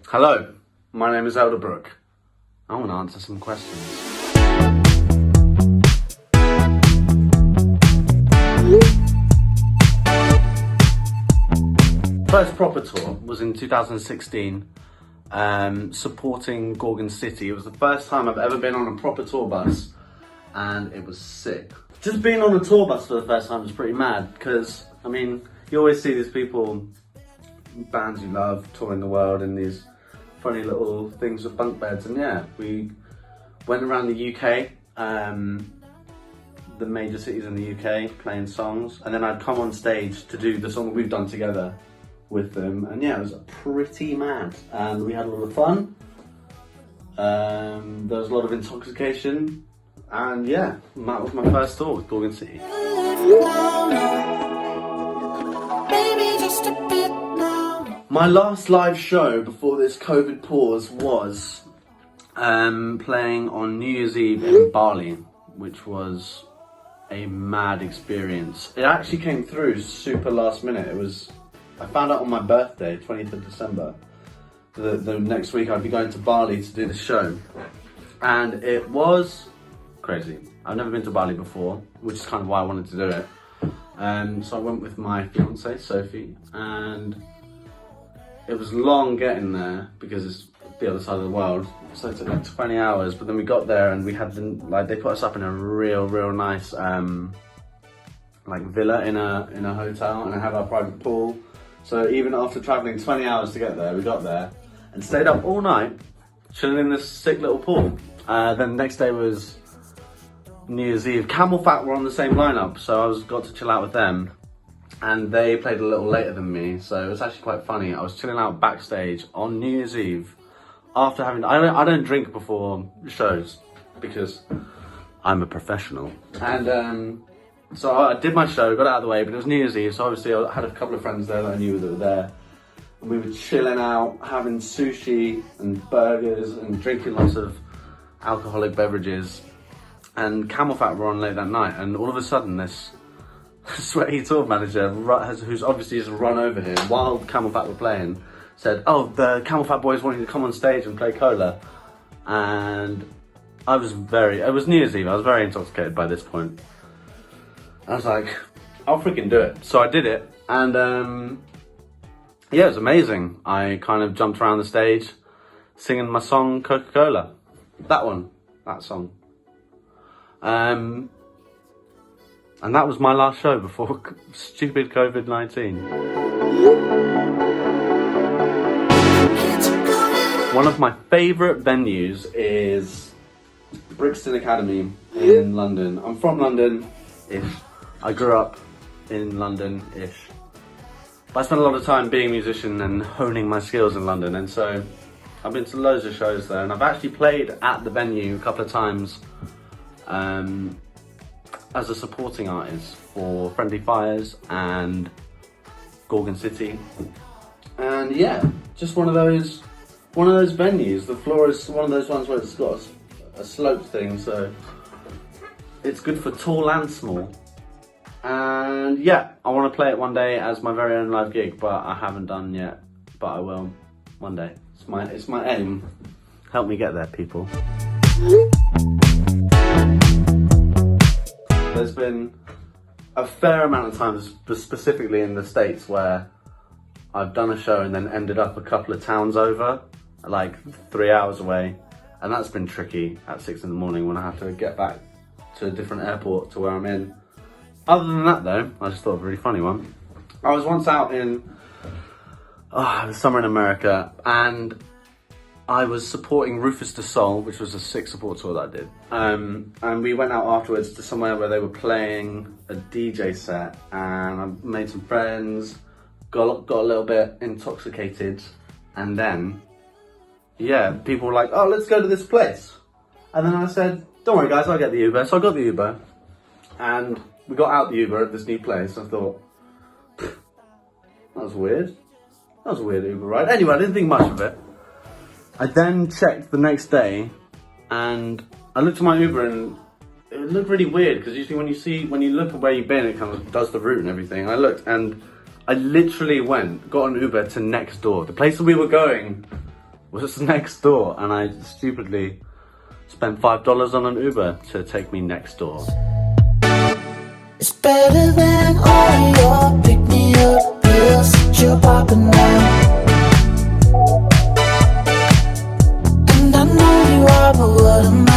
Hello, my name is Elderbrook. I want to answer some questions. First proper tour was in 2016, supporting Gorgon City. It was the first time I've ever been on a proper tour bus, and it was sick. Just being on a tour bus for the first time was pretty mad, because, I mean, you always see these people, bands you love, touring the world in these funny little things with bunk beds, and yeah, we went around the UK, the major cities in the UK, playing songs, and then I'd come on stage to do the song that we've done together with them, and yeah, it was pretty mad, and we had a lot of fun. There was a lot of intoxication, and yeah, that was my first tour with Gorgon City. My last live show before this COVID pause was playing on New Year's Eve in Bali, which was a mad experience. It actually came through super last minute. I found out on my birthday, 20th of December, the next week I'd be going to Bali to do the show. And it was crazy. I've never been to Bali before, which is kind of why I wanted to do it. So I went with my fiance, Sophie, and it was long getting there because it's the other side of the world. So it took like 20 hours, but then we got there and we had they put us up in a real nice villa in a hotel, and I had our private pool. So even after traveling 20 hours to get there, we got there and stayed up all night, chilling in this sick little pool. Then the next day was New Year's Eve. Camel Fat were on the same lineup, so I got to chill out with them. And they played a little later than me, so it was actually quite funny. I was chilling out backstage on New Year's Eve after having... I don't drink before shows because I'm a professional. And so I did my show, got it out of the way, but it was New Year's Eve, so obviously I had a couple of friends there that I knew that were there. And we were chilling out, having sushi and burgers and drinking lots of alcoholic beverages. And Camel Fat were on late that night, and all of a sudden this sweaty tour manager, who's obviously just run over here while Camel Fat were playing, said, "Oh, the Camel Fat boys want you to come on stage and play cola." And it was New Year's Eve, I was very intoxicated by this point. I was like, I'll freaking do it. So I did it, and yeah, it was amazing. I kind of jumped around the stage singing my song Coca-Cola. That song. And that was my last show before stupid COVID-19. One of my favourite venues is Brixton Academy in London. I'm from London-ish. I grew up in London-ish. But I spent a lot of time being a musician and honing my skills in London, and so I've been to loads of shows there, and I've actually played at the venue a couple of times as a supporting artist for Friendly Fires and Gorgon City. And yeah, just one of those venues. The floor is one of those ones where it's got a sloped thing, so it's good for tall and small. And yeah, I want to play it one day as my very own live gig, but I haven't done yet, but I will one day. It's my aim. Help me get there, people. There's been a fair amount of times, specifically in the States, where I've done a show and then ended up a couple of towns over, like 3 hours away, and that's been tricky at 6 in the morning when I have to get back to a different airport to where I'm in. Other than that though, I just thought of a really funny one. I was once out in somewhere in America, and I was supporting Rufus Du Sol, which was a sick support tour that I did. And we went out afterwards to somewhere where they were playing a DJ set, and I made some friends, got a little bit intoxicated, and then, yeah, people were like, "Oh, let's go to this place." And then I said, "Don't worry guys, I'll get the Uber." So I got the Uber, and we got out the Uber at this new place. I thought, that was weird. That was a weird Uber ride. Anyway, I didn't think much of it. I then checked the next day, and I looked at my Uber, and it looked really weird, because usually when you look at where you've been, it kind of does the route and everything. I looked, and I literally got an Uber to next door. The place that we were going was next door, and I stupidly spent $5 on an Uber to take me next door. It's better than all your pick-me-up pills that you're popping now. And I know you are, but what am